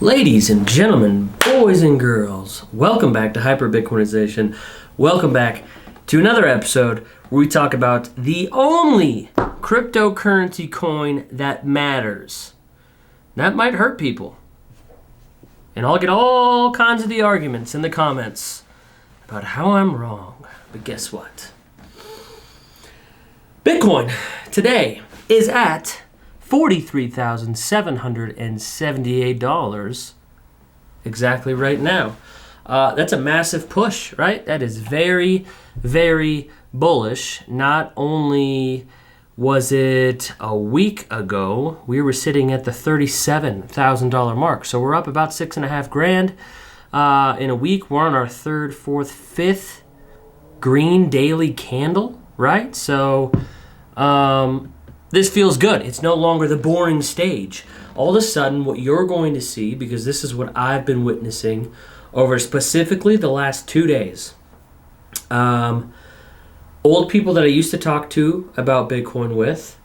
Ladies and gentlemen, boys and girls, welcome back to HyperBitcoinization. Welcome back to another episode where we talk about the only cryptocurrency coin that matters. That might hurt people. And I'll get all kinds of the arguments in the comments about how I'm wrong. But guess what? Bitcoin today is at $43,778 exactly right now. That's a massive push, right? That is very, very bullish. Not only was it a week ago, we were sitting at the $37,000 mark. So we're up about $6,500 in a week. We're on our third, fourth, fifth green daily candle, right? So this feels good. It's no longer the boring stage. All of a sudden, what you're going to see, because this is what I've been witnessing over specifically the last 2 days, old people that I used to talk to about Bitcoin with,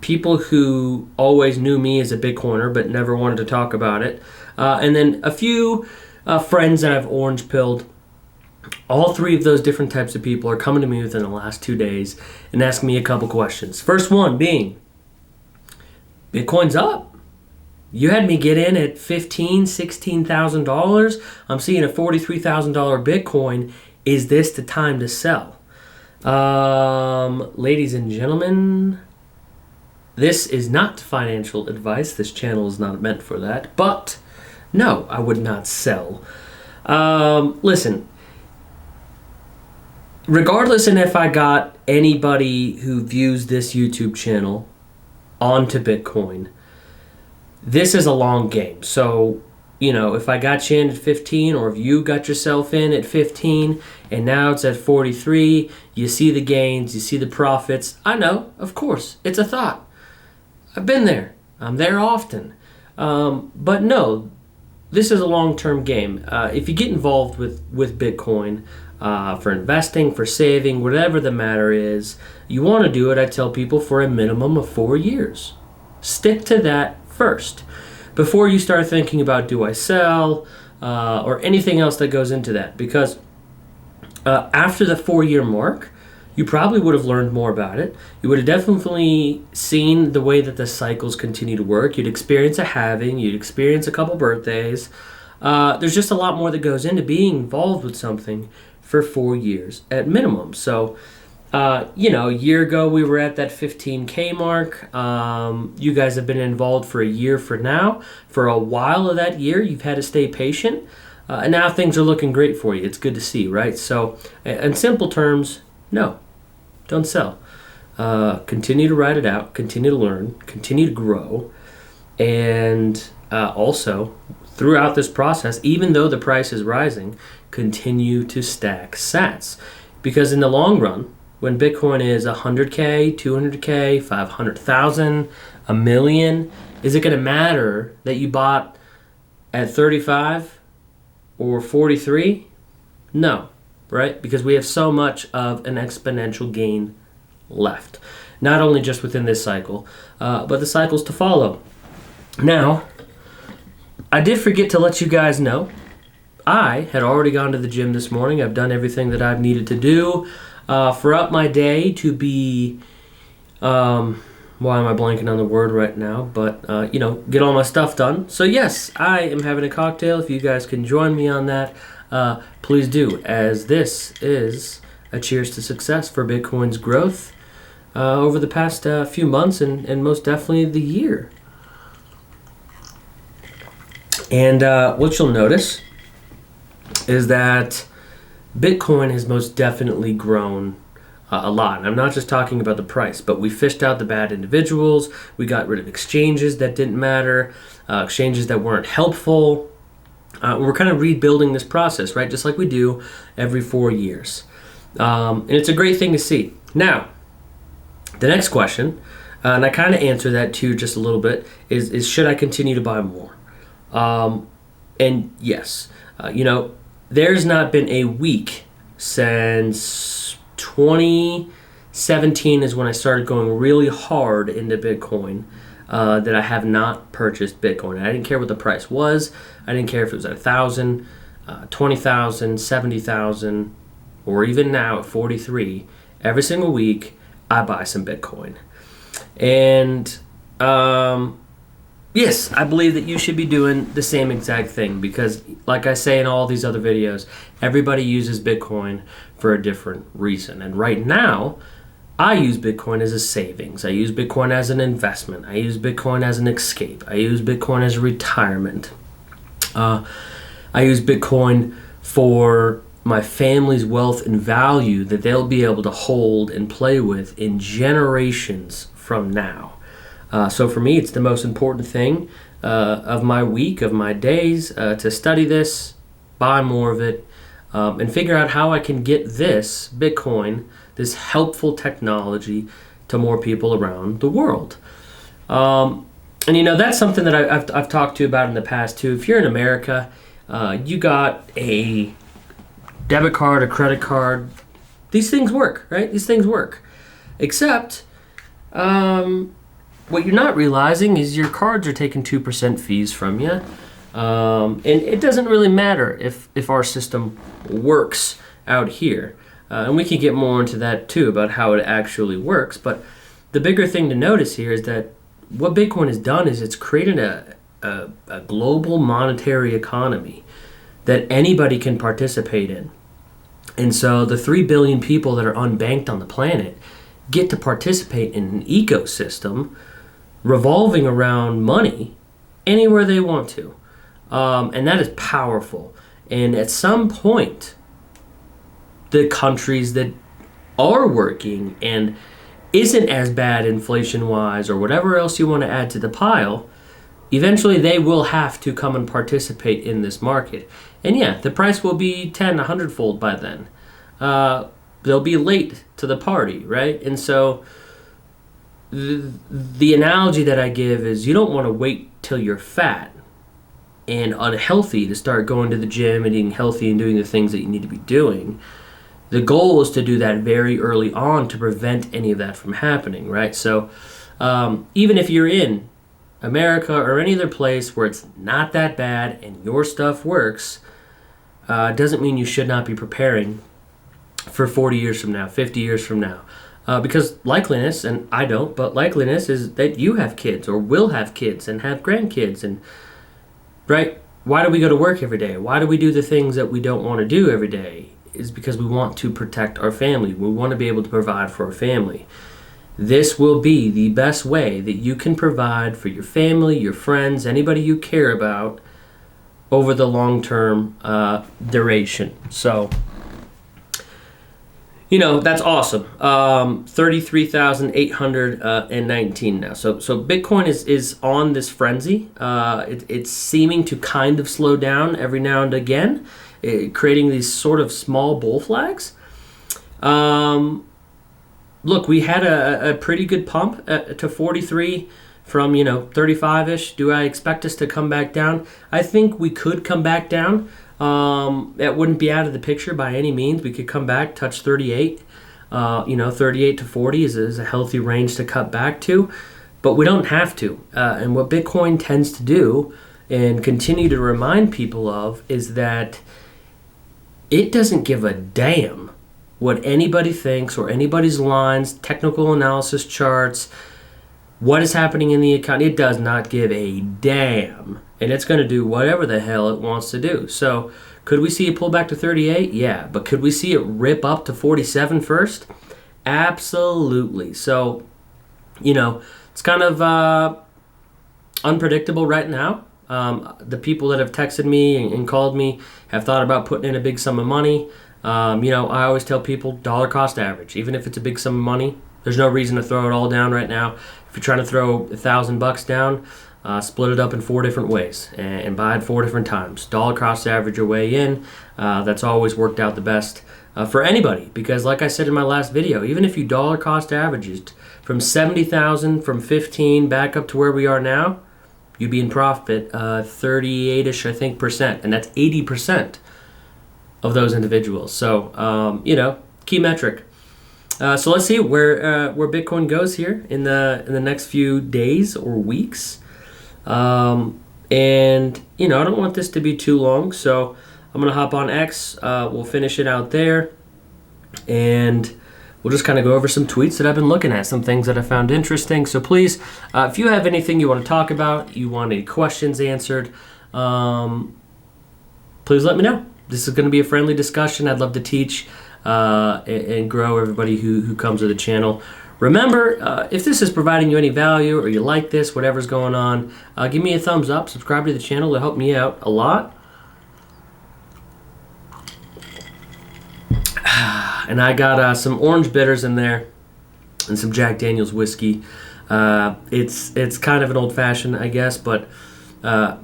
people who always knew me as a Bitcoiner but never wanted to talk about it, and then a few friends that I've orange-pilled. All three of those different types of people are coming to me within the last 2 days and asking me a couple questions. First one being, Bitcoin's up. You had me get in at $15,000, $16,000. I'm seeing a $43,000 Bitcoin. Is this the time to sell? Ladies and gentlemen, this is not financial advice. This channel is not meant for that. But no, I would not sell. Listen. Regardless and if I got anybody who views this YouTube channel onto Bitcoin, this is a long game. So, if I got you in at 15 or if you got yourself in at 15 and now it's at 43, you see the gains, you see the profits. I know, of course, it's a thought. I've been there. I'm there often. But no, this is a long-term game. If you get involved with Bitcoin, for investing, for saving, whatever the matter is, you want to do it, I tell people, for a minimum of 4 years. Stick to that first before you start thinking about do I sell or anything else that goes into that. Because after the 4-year mark, you probably would have learned more about it. You would have definitely seen the way that the cycles continue to work. You'd experience a halving. You'd experience a couple birthdays. There's just a lot more that goes into being involved with something for 4 years at minimum. So, a year ago we were at that 15K mark. You guys have been involved for a year for now. For a while of that year, you've had to stay patient. And now things are looking great for you. It's good to see, right? So, in simple terms, no, don't sell. Continue to ride it out, continue to learn, continue to grow. And also, throughout this process, even though the price is rising, continue to stack sats. Because in the long run, when Bitcoin is 100K, 200K, 500,000, a million, is it going to matter that you bought at 35 or 43? No, right? Because we have so much of an exponential gain left. Not only just within this cycle, but the cycles to follow. Now, I did forget to let you guys know, I had already gone to the gym this morning. I've done everything that I've needed to do for up my day to be, why am I blanking on the word right now? But, get all my stuff done. So yes, I am having a cocktail. If you guys can join me on that, please do, as this is a cheers to success for Bitcoin's growth over the past few months and most definitely the year. And what you'll notice is that Bitcoin has most definitely grown a lot. And I'm not just talking about the price, but we fished out the bad individuals. We got rid of exchanges that didn't matter, exchanges that weren't helpful. We're kind of rebuilding this process, right? Just like we do every 4 years. And it's a great thing to see. Now, the next question, and I kind of answer that too just a little bit, is should I continue to buy more? And yes, there's not been a week since 2017 is when I started going really hard into Bitcoin. that I have not purchased Bitcoin. I didn't care what the price was. I didn't care if it was at 1,000, 20,000, 70,000, or even now at 43. Every single week, I buy some Bitcoin. And yes, I believe that you should be doing the same exact thing because, like I say in all these other videos, everybody uses Bitcoin for a different reason. And right now, I use Bitcoin as a savings. I use Bitcoin as an investment. I use Bitcoin as an escape. I use Bitcoin as a retirement. I use Bitcoin for my family's wealth and value that they'll be able to hold and play with in generations from now. So for me, it's the most important thing of my week, of my days, to study this, buy more of it, and figure out how I can get this Bitcoin, this helpful technology, to more people around the world. And that's something that I've talked to you about in the past too. If you're in America, you got a debit card, a credit card. These things work, right? These things work. Except, what you're not realizing is your cards are taking 2% fees from you. And it doesn't really matter if our system works out here. And we can get more into that too about how it actually works. But the bigger thing to notice here is that what Bitcoin has done is it's created a global monetary economy that anybody can participate in. And so the 3 billion people that are unbanked on the planet get to participate in an ecosystem revolving around money anywhere they want to. And that is powerful. And at some point, the countries that are working and isn't as bad inflation-wise or whatever else you want to add to the pile, eventually they will have to come and participate in this market. And yeah, the price will be 10, 100-fold by then. They'll be late to the party, right? And so the analogy that I give is you don't want to wait till you're fat and unhealthy to start going to the gym and eating healthy and doing the things that you need to be doing. The goal is to do that very early on to prevent any of that from happening, right? So even if you're in America or any other place where it's not that bad and your stuff works, doesn't mean you should not be preparing for 40 years from now, 50 years from now. Because likeliness, and I don't, but likeliness is that you have kids or will have kids and have grandkids. And right, why do we go to work every day? Why do we do the things that we don't want to do every day? Is because we want to protect our family. We want to be able to provide for our family. This will be the best way that you can provide for your family, your friends, anybody you care about over the long-term duration. So, that's awesome. 33,819 now. So Bitcoin is on this frenzy. It's seeming to kind of slow down every now and again, creating these sort of small bull flags. Look, we had a pretty good pump to 43 from 35-ish. Do I expect us to come back down? I think we could come back down. That wouldn't be out of the picture by any means. We could come back, touch 38. 38 to 40 is a healthy range to cut back to, but we don't have to. And what Bitcoin tends to do and continue to remind people of is that it doesn't give a damn what anybody thinks or anybody's lines, technical analysis charts, what is happening in the economy. It does not give a damn. And it's going to do whatever the hell it wants to do. So could we see it pull back to 38? Yeah. But could we see it rip up to 47 first? Absolutely. So, it's kind of unpredictable right now. The people that have texted me and called me have thought about putting in a big sum of money. I always tell people dollar cost average. Even if it's a big sum of money, there's no reason to throw it all down right now. If you're trying to throw $1,000 down, split it up in 4 different ways and buy it 4 different times. Dollar cost average your way in. That's always worked out the best for anybody, because like I said in my last video, even if you dollar cost averaged from 70,000 from 15 back up to where we are now, you'd be in profit 38ish, I think, percent, and that's 80% of those individuals. So, key metric. So let's see where Bitcoin goes here in the next few days or weeks. And I don't want this to be too long, so I'm gonna hop on X. We'll finish it out there, and we'll just kind of go over some tweets that I've been looking at, some things that I found interesting. So please, if you have anything you want to talk about, you want any questions answered, please let me know. This is going to be a friendly discussion. I'd love to teach and grow everybody who comes to the channel. Remember, if this is providing you any value or you like this, whatever's going on, give me a thumbs up, subscribe to the channel. It'll help me out a lot. And I got some orange bitters in there and some Jack Daniel's whiskey. It's kind of an old-fashioned, I guess, but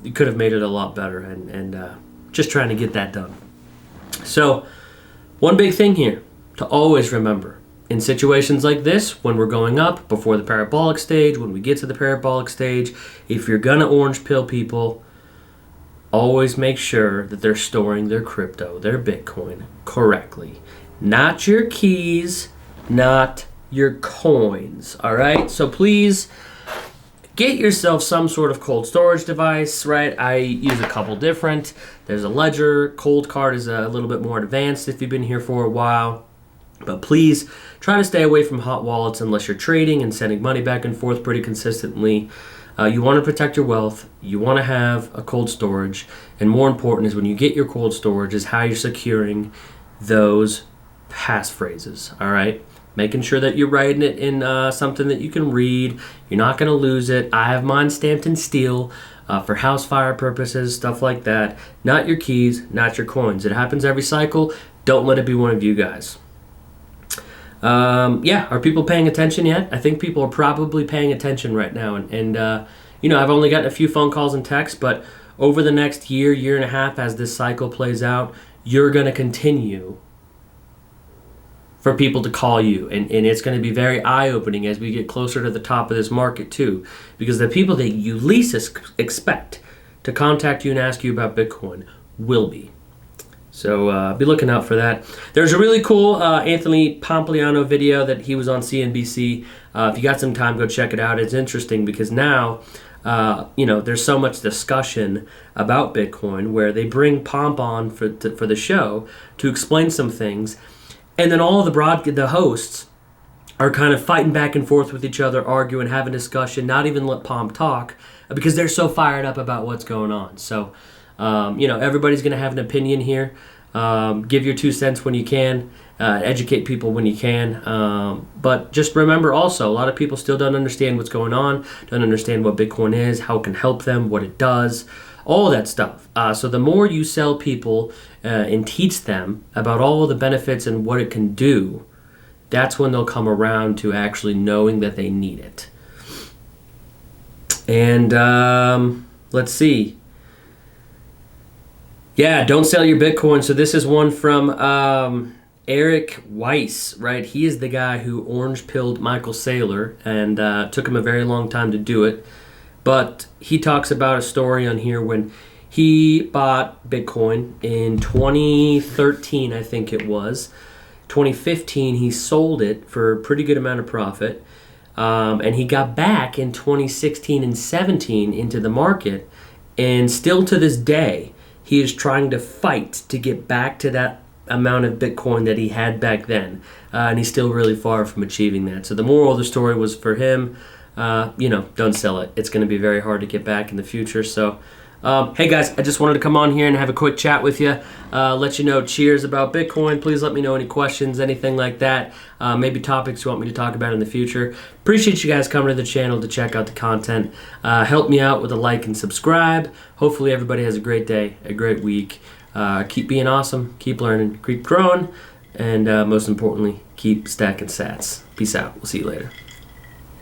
you could have made it a lot better, and just trying to get that done. So one big thing here to always remember in situations like this, when we're going up before the parabolic stage, when we get to the parabolic stage, if you're gonna orange pill people, always make sure that they're storing their crypto, their Bitcoin, correctly. Not your keys, not your coins, all right? So please get yourself some sort of cold storage device, right? I use a couple different. There's a Ledger. Cold Card is a little bit more advanced if you've been here for a while. But please try to stay away from hot wallets unless you're trading and sending money back and forth pretty consistently. You want to protect your wealth. You want to have a cold storage. And more important is when you get your cold storage is how you're securing those passphrases, all right? Making sure that you're writing it in something that you can read. You're not going to lose it. I have mine stamped in steel for house fire purposes, stuff like that. Not your keys, not your coins. It happens every cycle. Don't let it be one of you guys. Yeah, are people paying attention yet? I think people are probably paying attention right now. And I've only gotten a few phone calls and texts, but over the next year and a half, as this cycle plays out, you're going to continue for people to call you. And it's going to be very eye-opening as we get closer to the top of this market too, because the people that you least expect to contact you and ask you about Bitcoin will be. So be looking out for that. There's a really cool Anthony Pompliano video that he was on CNBC. If you got some time, go check it out. It's interesting because now, there's so much discussion about Bitcoin where they bring Pomp on for the show to explain some things. And then all of the hosts are kind of fighting back and forth with each other, arguing, having discussion, not even let Pomp talk because they're so fired up about what's going on. So, everybody's going to have an opinion here. Give your 2 cents when you can. Educate people when you can. But just remember also, a lot of people still don't understand what's going on, don't understand what Bitcoin is, how it can help them, what it does, all that stuff. So the more you sell people and teach them about all of the benefits and what it can do, that's when they'll come around to actually knowing that they need it. And let's see. Yeah, don't sell your Bitcoin. So this is one from Eric Weiss, right? He is the guy who orange-pilled Michael Saylor, and took him a very long time to do it. But he talks about a story on here when he bought Bitcoin in 2013, I think it was. 2015, he sold it for a pretty good amount of profit. And he got back in 2016 and 17 into the market. And still to this day, he is trying to fight to get back to that amount of Bitcoin that he had back then. And he's still really far from achieving that. So the moral of the story was for him, don't sell it. It's going to be very hard to get back in the future. So, hey guys, I just wanted to come on here and have a quick chat with you. Let you know cheers about Bitcoin. Please let me know any questions, anything like that. Maybe topics you want me to talk about in the future. Appreciate you guys coming to the channel to check out the content. Help me out with a like and subscribe. Hopefully everybody has a great day, a great week. Keep being awesome, keep learning, keep growing, and most importantly, keep stacking sats. Peace out. We'll see you later.